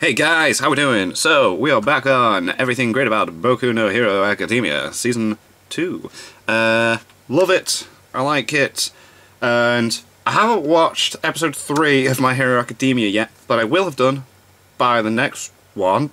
Hey guys, how we doing? So, we are back on Everything Great About Boku no Hero Academia, Season 2. Love it, I like it, and I haven't watched Episode 3 of My Hero Academia yet, but I will have done by the next one.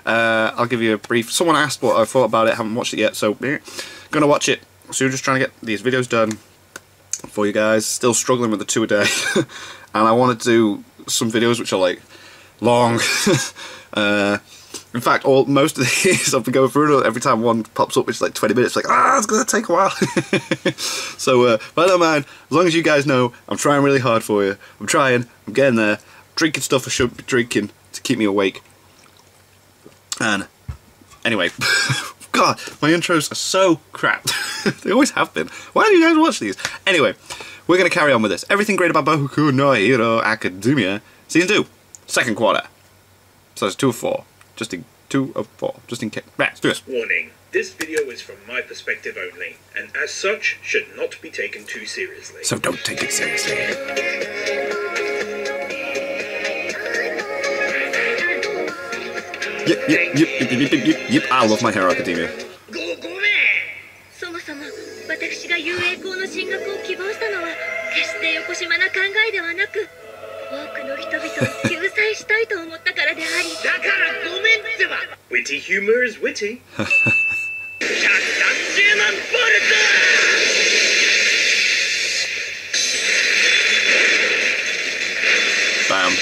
I'll give you a brief... Someone asked what I thought about it, haven't watched it yet, so gonna watch it. So just trying to get these videos done for you guys. Still struggling with the 2 a day, and I want to do some videos which are like long. In fact, most of these I've been going through. Every time one pops up, it's like 20 minutes. Like, it's gonna take a while. So, but I don't mind. As long as you guys know, I'm trying really hard for you. I'm trying. I'm getting there. Drinking stuff I shouldn't be drinking to keep me awake. And anyway, God, my intros are so crap. They always have been. Why do you guys watch these? Anyway, we're gonna carry on with this. Everything Great About Boku no Hero Academia, Season 2. Second quarter. So it's 2 of 4. Just in 2 of 4. Just in case. Right, let's do this. Warning. This video is from my perspective only, and as such, should not be taken too seriously. So don't take it seriously. Yep. I love My Hero Academia. Witty humor is witty. Bam.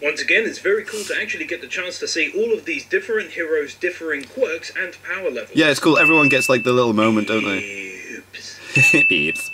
Once again, it's very cool to actually get the chance to see all of these different heroes' differing quirks and power levels. Yeah, it's cool. Everyone gets like the little moment, don't they? Beeps.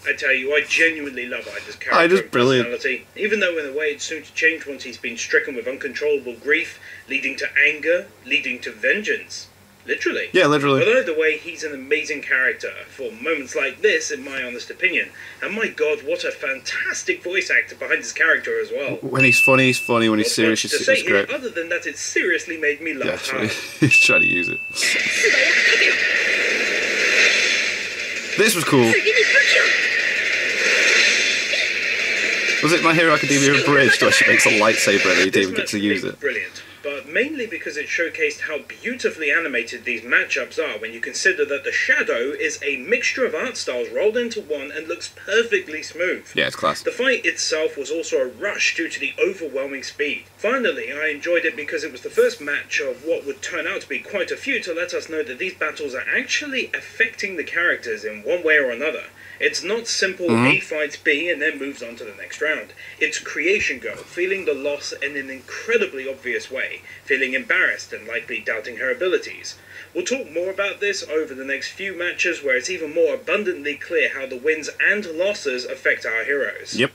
I tell you, I genuinely love Ida's character Ida's and brilliant. personality, even though in a way it's soon to change once he's been stricken with uncontrollable grief, leading to anger, leading to vengeance. Literally. Yeah, literally. But either way, he's an amazing character for moments like this, in my honest opinion. And my god, what a fantastic voice actor behind his character as well. When he's funny, he's funny. When he's serious, he's great. Other than that, it seriously made me laugh hard. He's trying to use it. This was cool. Was it My Hero Academia Abridged where she makes a lightsaber and he didn't even get to use it? Brilliant, but mainly because it showcased how beautifully animated these matchups are when you consider that the shadow is a mixture of art styles rolled into one and looks perfectly smooth. Yeah, it's class. The fight itself was also a rush due to the overwhelming speed. Finally, I enjoyed it because it was the first match of what would turn out to be quite a few to let us know that these battles are actually affecting the characters in one way or another. It's not simple A fights B and then moves on to the next round. It's Creation Girl feeling the loss in an incredibly obvious way, feeling embarrassed and likely doubting her abilities. We'll talk more about this over the next few matches where it's even more abundantly clear how the wins and losses affect our heroes. Yep.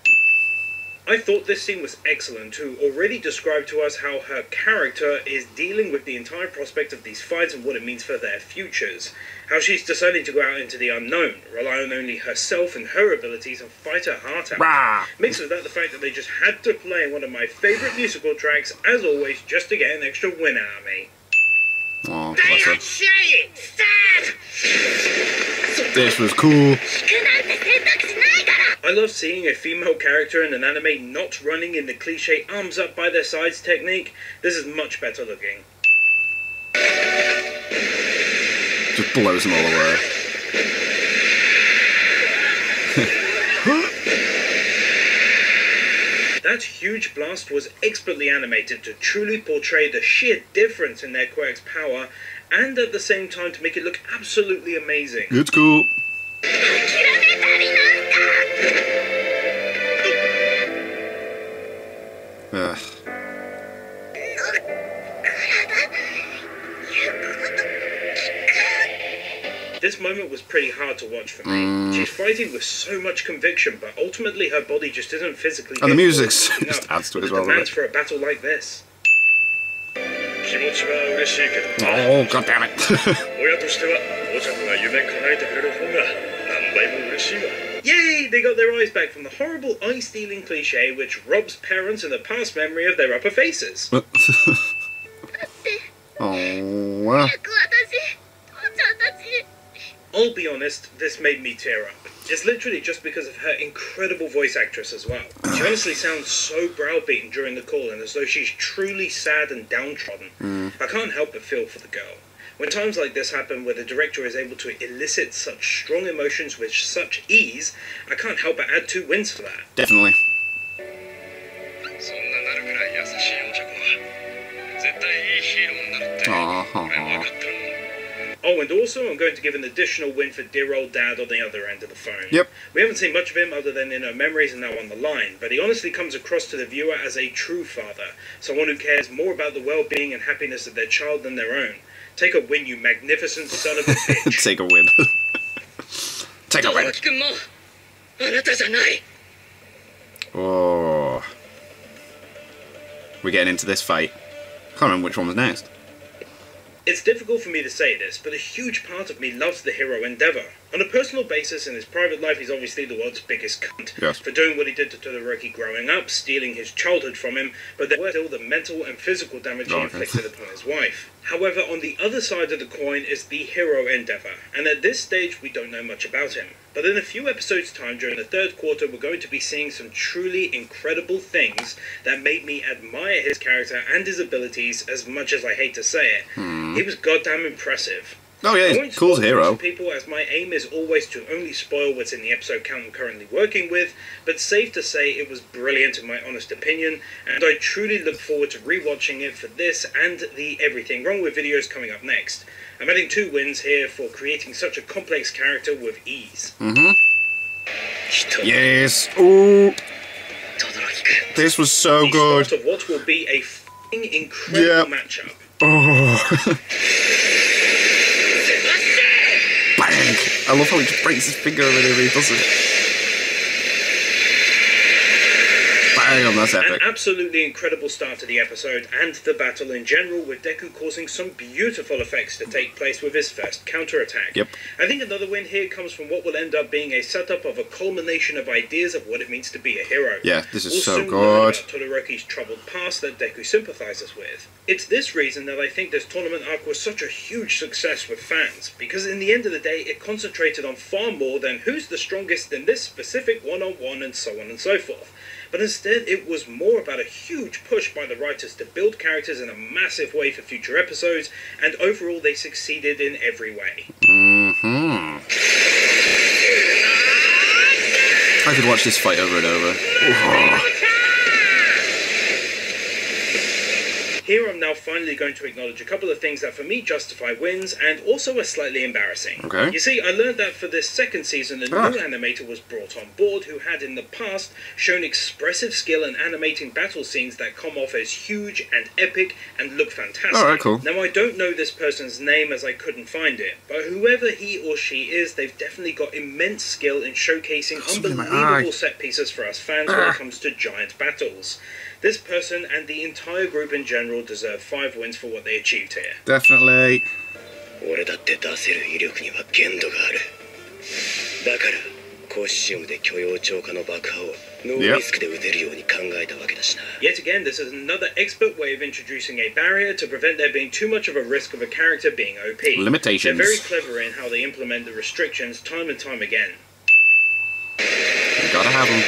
I thought this scene was excellent to already describe to us how her character is dealing with the entire prospect of these fights and what it means for their futures. How she's deciding to go out into the unknown, rely on only herself and her abilities and fight her heart out. Rah! Mixed with that the fact that they just had to play one of my favourite musical tracks, as always, just to get an extra win out of me. Oh, this was cool. I love seeing a female character in an anime not running in the cliche arms up by their sides technique. This is much better looking. Just blows them all away. That huge blast was expertly animated to truly portray the sheer difference in their quirk's power and at the same time to make it look absolutely amazing. It's cool. Ugh. This moment was pretty hard to watch for me. She's fighting with so much conviction, but ultimately her body just isn't physically And the music enough just adds to it as for well. the demands for a battle like this. Oh, god damn it. Yay! They got their eyes back from the horrible eye-stealing cliche which robs parents in the past memory of their upper faces. Oh. I'll be honest, this made me tear up. It's literally just because of her incredible voice actress as well. She honestly sounds so browbeaten during the call and as though she's truly sad and downtrodden. I can't help but feel for the girl. When times like this happen where the director is able to elicit such strong emotions with such ease, I can't help but add 2 wins for that. Definitely. Oh, and also I'm going to give an additional win for dear old dad on the other end of the phone. Yep. We haven't seen much of him other than in our memories and now on the line, but he honestly comes across to the viewer as a true father, someone who cares more about the well-being and happiness of their child than their own. Take a win, you magnificent son of a bitch. Take a win. Take a win. Oh. We're getting into this fight. Can't remember which one was next. It's difficult for me to say this, but a huge part of me loves the hero Endeavor. On a personal basis, in his private life, he's obviously the world's biggest cunt. Yes. For doing what he did to Todoroki growing up, stealing his childhood from him, but there was still the mental and physical damage he inflicted upon his wife. However, on the other side of the coin is the hero Endeavor, and at this stage we don't know much about him. But in a few episodes' time during the 3rd quarter, we're going to be seeing some truly incredible things that made me admire his character and his abilities as much as I hate to say it. He was goddamn impressive. Oh yeah, he's cool as a hero. People, as my aim is always to only spoil what's in the episode count I'm currently working with, but safe to say it was brilliant in my honest opinion, and I truly look forward to rewatching it for this and the Everything Wrong With videos coming up next. I'm adding 2 wins here for creating such a complex character with ease. Yes. Ooh. This was so good. Start of what will be a f***ing incredible matchup. Oh. Bang! I love how he just breaks his finger whenever he does it. Bam! That's epic. An absolutely incredible start to the episode and the battle in general, with Deku causing some beautiful effects to take place with his first counterattack. Yep. I think another win here comes from what will end up being a setup of a culmination of ideas of what it means to be a hero. Yeah, this is we'll so soon good. learn about Todoroki's troubled past that Deku sympathizes with. It's this reason that I think this tournament arc was such a huge success with fans, because in the end of the day it concentrated on far more than who's the strongest in this specific one-on-one and so on and so forth. But instead it was more about a huge push by the writers to build characters in a massive way for future episodes, and overall they succeeded in every way. I could watch this fight over and over. Oh. Here I'm now finally going to acknowledge a couple of things that for me justify wins, and also are slightly embarrassing. Okay. You see, I learned that for this 2nd season a new animator was brought on board who had in the past shown expressive skill in animating battle scenes that come off as huge and epic and look fantastic. Alright, cool. Now I don't know this person's name as I couldn't find it, but whoever he or she is, they've definitely got immense skill in showcasing unbelievable set pieces for us fans when it comes to giant battles. This person and the entire group in general deserve 5 wins for what they achieved here. Definitely. Yet again, this is another expert way of introducing a barrier to prevent there being too much of a risk of a character being OP. Limitations. They're very clever in how they implement the restrictions time and time again. You gotta have them.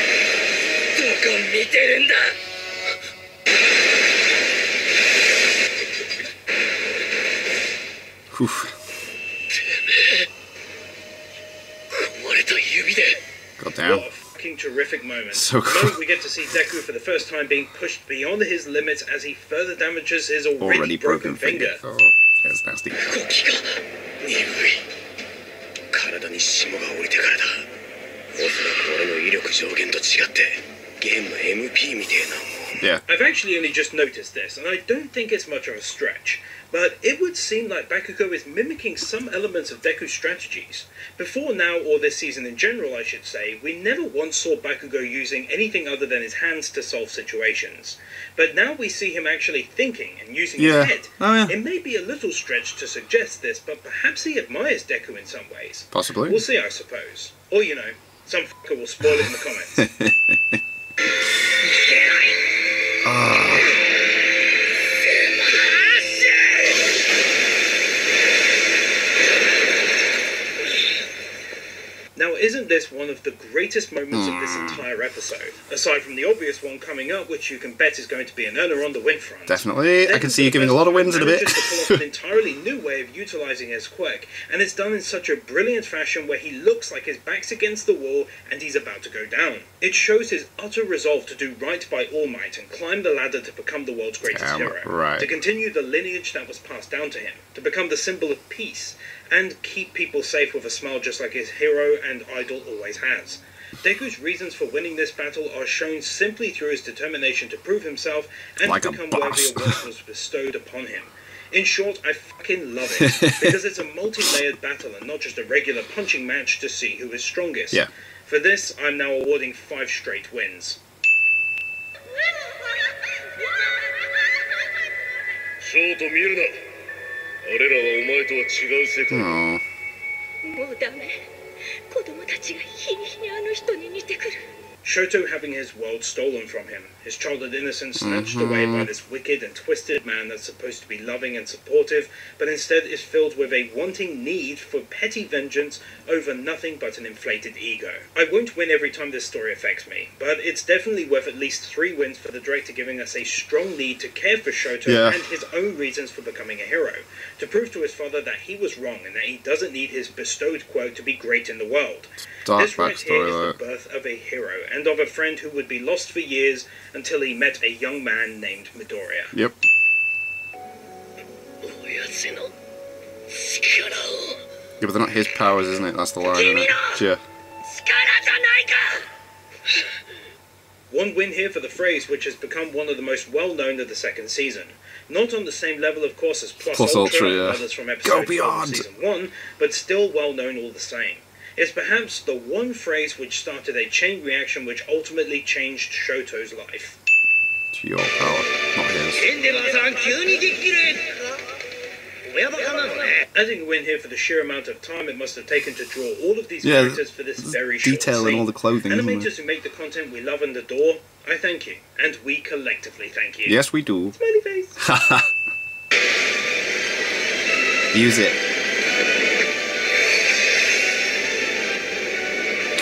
God damn. What a fucking terrific moment. So cool. The moment we get to see Deku for the first time being pushed beyond his limits as he further damages his already broken finger. Oh, that's nasty. Yeah. I've actually only just noticed this, and I don't think it's much of a stretch, but it would seem like Bakugo is mimicking some elements of Deku's strategies. Before now, or this season in general I should say, we never once saw Bakugo using anything other than his hands to solve situations. But now we see him actually thinking and using his head. Oh, yeah. It may be a little stretch to suggest this, but perhaps he admires Deku in some ways. Possibly. We'll see, I suppose. Or, you know, some fucker will spoil it in the comments. isn't this one of the greatest moments of this entire episode? Aside from the obvious one coming up, which you can bet is going to be an earner on the win front. Definitely. I can see you giving a lot of wins in a bit. Manages to pull off an entirely new way of utilising his quirk, and it's done in such a brilliant fashion where he looks like his back's against the wall and he's about to go down. It shows his utter resolve to do right by All Might and climb the ladder to become the world's greatest hero. Right. To continue the lineage that was passed down to him, to become the symbol of peace, and keep people safe with a smile just like his hero and idol always has. Deku's reasons for winning this battle are shown simply through his determination to prove himself and like become worthy of what was bestowed upon him. In short, I fucking love it, because it's a multi-layered battle and not just a regular punching match to see who is strongest. Yeah. For this, I'm now awarding 5 straight wins. Oh. もうダメ。子供たちが日に日にあの人に似てくる。 Shoto having his world stolen from him, his childhood innocence snatched away by this wicked and twisted man that's supposed to be loving and supportive, but instead is filled with a wanting need for petty vengeance over nothing but an inflated ego. I won't win every time this story affects me, but it's definitely worth at least 3 wins for the director giving us a strong need to care for Shoto and his own reasons for becoming a hero, to prove to his father that he was wrong and that he doesn't need his bestowed quirk to be great in the world. This right here is the birth of a hero, and of a friend who would be lost for years until he met a young man named Midoriya. Yep. Yeah, but they're not his powers, isn't it? That's the line, isn't it? Yeah. One win here for the phrase, which has become one of the most well-known of the second season. Not on the same level, of course, as Plus Ultra and others from episode 12 of Season 1, but still well-known all the same. It's perhaps the one phrase which started a chain reaction which ultimately changed Shoto's life. It's your power, not his. Adding a win here for the sheer amount of time it must have taken to draw all of these characters for this very short detail scene. in all the clothing, Animators who make the content we love and adore, I thank you. And we collectively thank you. Yes, we do. Smiley face. Use it.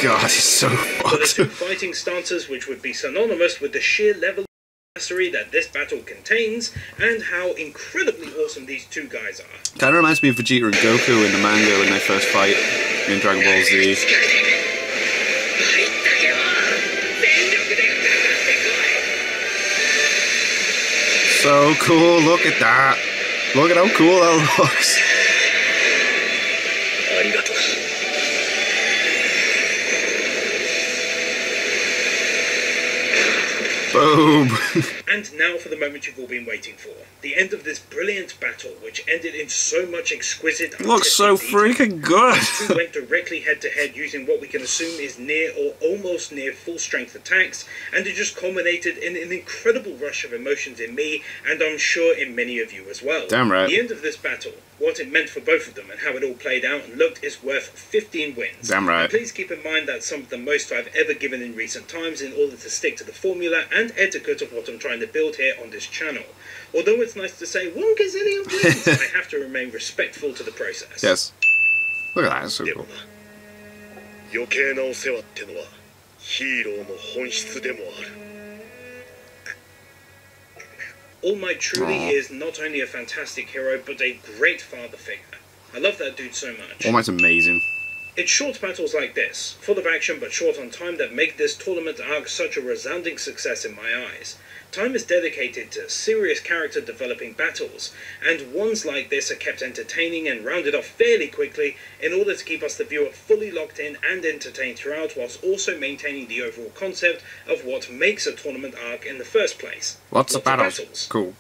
God, he's so For the 2 fucked. fighting stances which would be synonymous with the sheer level of mastery that this battle contains, and how incredibly awesome these 2 guys are. Kind of reminds me of Vegeta and Goku in the manga when they first fight in Dragon Ball Z. So cool, look at that. Look at how cool that looks. Boom. And now for the moment you've all been waiting for. The end of this brilliant battle, which ended in so much exquisite Looks so freaking good. Who went directly head-to-head using what we can assume is near or almost near full-strength attacks, and it just culminated in an incredible rush of emotions in me, and I'm sure in many of you as well. Damn right. The end of this battle, what it meant for both of them and how it all played out and looked, is worth 15 wins. Damn right. And please keep in mind that some of the most I've ever given in recent times in order to stick to the formula and etiquette of what I'm trying to build here on this channel. Although it's nice to say 1 gazillion wins, I have to remain respectful to the process. Yes. Look at that, it's so cool. All Might truly is not only a fantastic hero, but a great father figure. I love that dude so much. All Might's amazing. It's short battles like this, full of action but short on time, that make this tournament arc such a resounding success in my eyes. Time is dedicated to serious character developing battles, and ones like this are kept entertaining and rounded off fairly quickly in order to keep us the viewer fully locked in and entertained throughout, whilst also maintaining the overall concept of what makes a tournament arc in the first place. Lots of battles. Cool.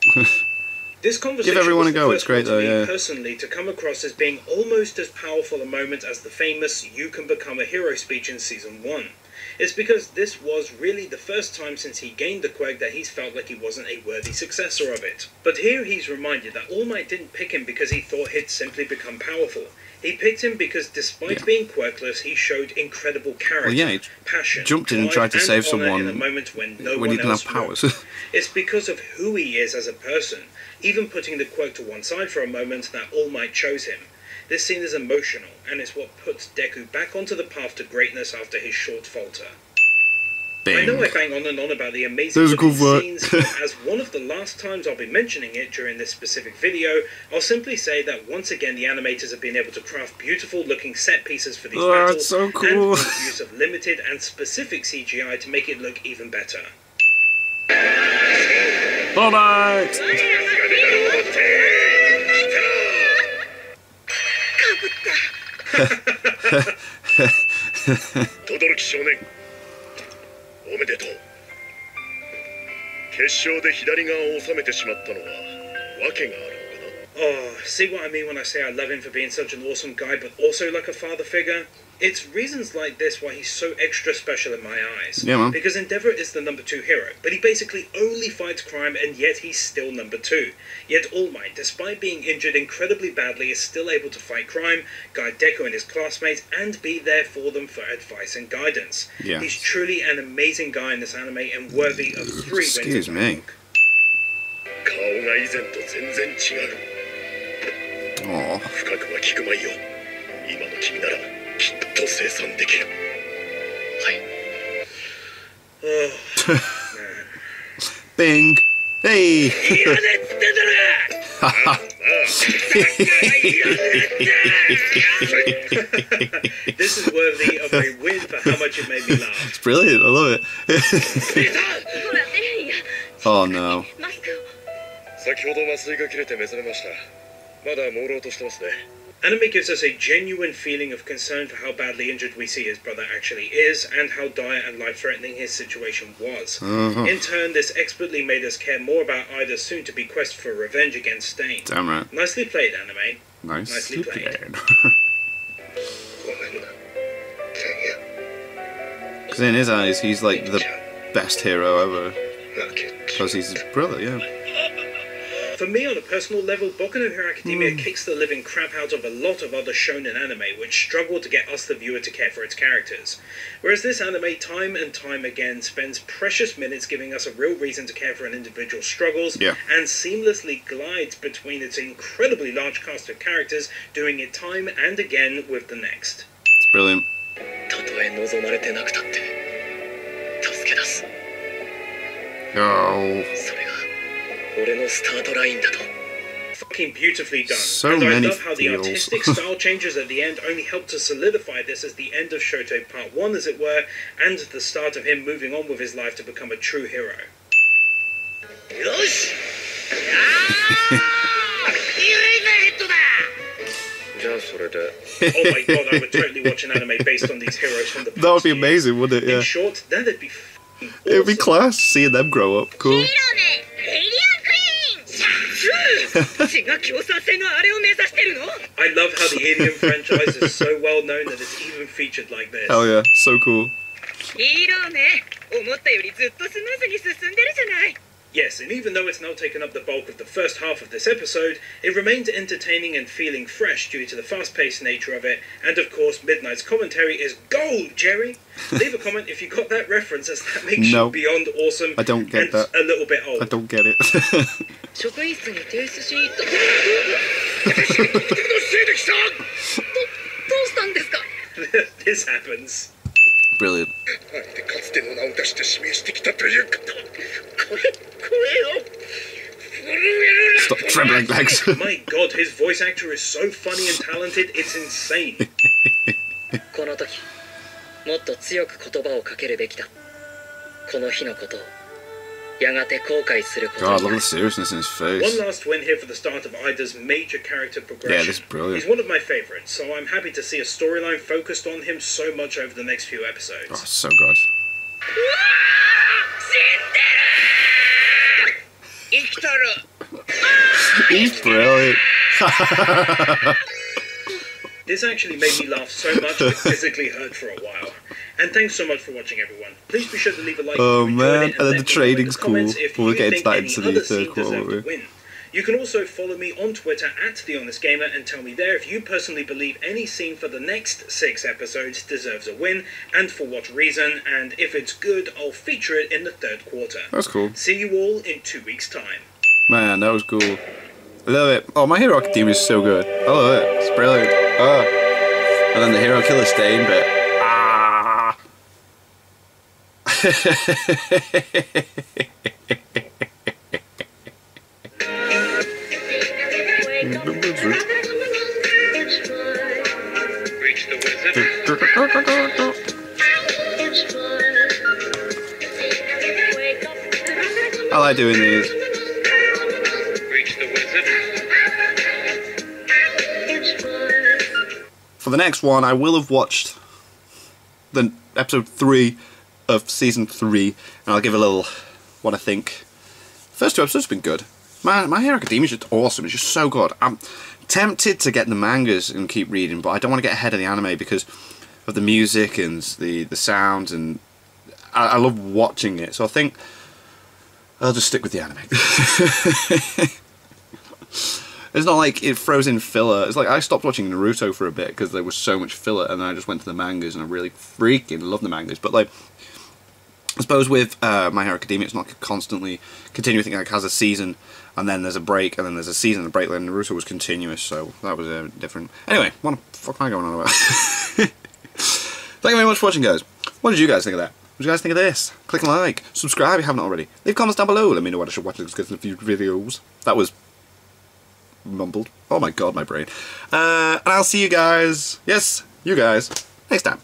This conversation Give everyone was a go, the it's first great one though, to me yeah. personally to come across as being almost as powerful a moment as the famous "You Can Become a Hero" speech in Season 1. It's because this was really the first time since he gained the quirk that he's felt like he wasn't a worthy successor of it. But here he's reminded that All Might didn't pick him because he thought he'd simply become powerful. He picked him because despite being quirkless, he showed incredible character, he passion, jumped in and tried to save honor someone in a moment when no when one he didn't else have powers. would. It's because of who he is as a person, even putting the quirk to one side for a moment, that All Might chose him. This scene is emotional, and it's what puts Deku back onto the path to greatness after his short falter. Bing. I know I bang on and on about the amazing scenes, but as one of the last times I'll be mentioning it during this specific video, I'll simply say that once again the animators have been able to craft beautiful looking set pieces for these battles, so cool. and the use of limited and specific CGI to make it look even better. Alright! 轟少年おめでとう決勝で左側を収めてしまったのは訳があるのかな Oh, see what I mean when I say I love him for being such an awesome guy, but also like a father figure? It's reasons like this why he's so extra special in my eyes. Yeah, man. Because Endeavor is the number 2 hero, but he basically only fights crime, and yet he's still number 2. Yet All Might, despite being injured incredibly badly, is still able to fight crime, guide Deku and his classmates, and be there for them for advice and guidance. Yeah. He's truly an amazing guy in this anime and worthy of 3 wins. Excuse me. 顔が以前と全然違う Aww. 深くは聞くまいよ今の君ならきっと生産できるはい Oh, man. Bing! Hey! This is worthy of a win for how much it made me laugh. It's brilliant, I love it. ほらねいや Oh no. マスクを先ほど麻酔が切れて目覚めましたまだ朦朧としてますね Anime gives us a genuine feeling of concern for how badly injured we see his brother actually is, and how dire and life-threatening his situation was. In turn, this expertly made us care more about Ida's soon-to-be quest for revenge against Stain. Damn right. Nicely played, anime. Nicely played. ごめんな天也 Because in his eyes, he's like the best hero ever. 負け Because he's his brother, yeah. For me, on a personal level, Boku no Hero Academia kicks the living crap out of a lot of other shonen anime which struggle to get us the viewer to care for its characters. Whereas this anime, time and time again, spends precious minutes giving us a real reason to care for an individual's struggles, and seamlessly glides between its incredibly large cast of characters, doing it time and again with the next. It's brilliant. たとえ望まれてなくたって助け出す Oh. それが俺のスタートラインだと Fucking beautifully done. So and I many love how the feels. artistic style changes at the end only help to solidify this as the end of Shoto Part 1, as it were, and the start of him moving on with his life to become a true hero. よしじゃあそれで Oh my god, I would totally watch an anime based on these heroes from the past That would be years. amazing, wouldn't it? In Yeah. short, that'd be f***ing awesome. It would be class seeing them grow up. Cool. 血が共産性のあれを目指してるの I love how the Alien franchise is so well known that it's even featured like this. Hell yeah, so cool. ヒーローね思ったよりずっとスムーズに進んでるじゃない Yes, and even though it's now taken up the bulk of the first half of this episode, it remains entertaining and feeling fresh due to the fast-paced nature of it, and of course, Midnight's commentary is gold, Jerry! Leave a comment if you got that reference, as that makes No. you beyond awesome I don't get and that. a little bit old. I don't get it. 職員室に提出シートどうしたんですか This happens. Brilliant. あえてかつての名を出して指名してきたということ声を震える Stop trembling legs. My god, his voice actor is so funny and talented, it's insane. この時もっと強く言葉をかけるべきだこの日のことをやがて後悔すること God, に look な at the る seriousness in his One face. last win here for the start of Ida's major character progression. Yeah, this is brilliant. He's one of my favourites, so I'm happy to see a storyline focused on him so much over the next few episodes. Oh, so good. 生きとる He's brilliant. This actually made me laugh so much it physically hurt for a while. And thanks so much for watching, everyone. Please be sure to leave a like Oh, if you enjoyed man, it, and then let the me know in training's comments cool. if We'll you get into think that any into the other third scene quarter, deserved won't a we? win. You can also follow me on Twitter at TheHonestGamer and tell me there if you personally believe any scene for the next 6 episodes deserves a win, and for what reason, and if it's good, I'll feature it in the third quarter. That's cool. See you all in 2 weeks' time. Man, that was cool. I love it. Oh, My Hero Academia is so good. I love it. It's brilliant. Oh. And then the Hero Killer Stain bit. Ah. Reach the wizard. I like doing these. Reach the wizard. For the next one, I will have watched the episode 3 of season 3, and I'll give a little what I think. First 2 episodes have been good. My Hero Academia is just awesome. It's just so good. I'm tempted to get the mangas and keep reading, but I don't want to get ahead of the anime because of the music and the sounds, and I love watching it. So I think I'll just stick with the anime. It's not like it throws in filler. It's like I stopped watching Naruto for a bit because there was so much filler, and then I just went to the mangas, and I really freaking love the mangas. But like, I suppose with My Hero Academia, it's not constantly continuing. I think like it has a season, and then there's a break, and then there's a season and a break. Then Naruto was continuous, so that was different. Anyway, what the fuck am I going on about? Thank you very much for watching, guys. What did you guys think of that? What did you guys think of this? Click like, subscribe if you haven't already. Leave comments down below. Let me know what I should watch in the future videos. That was mumbled. Oh my god, my brain. And I'll see you guys. Yes, you guys. Next time.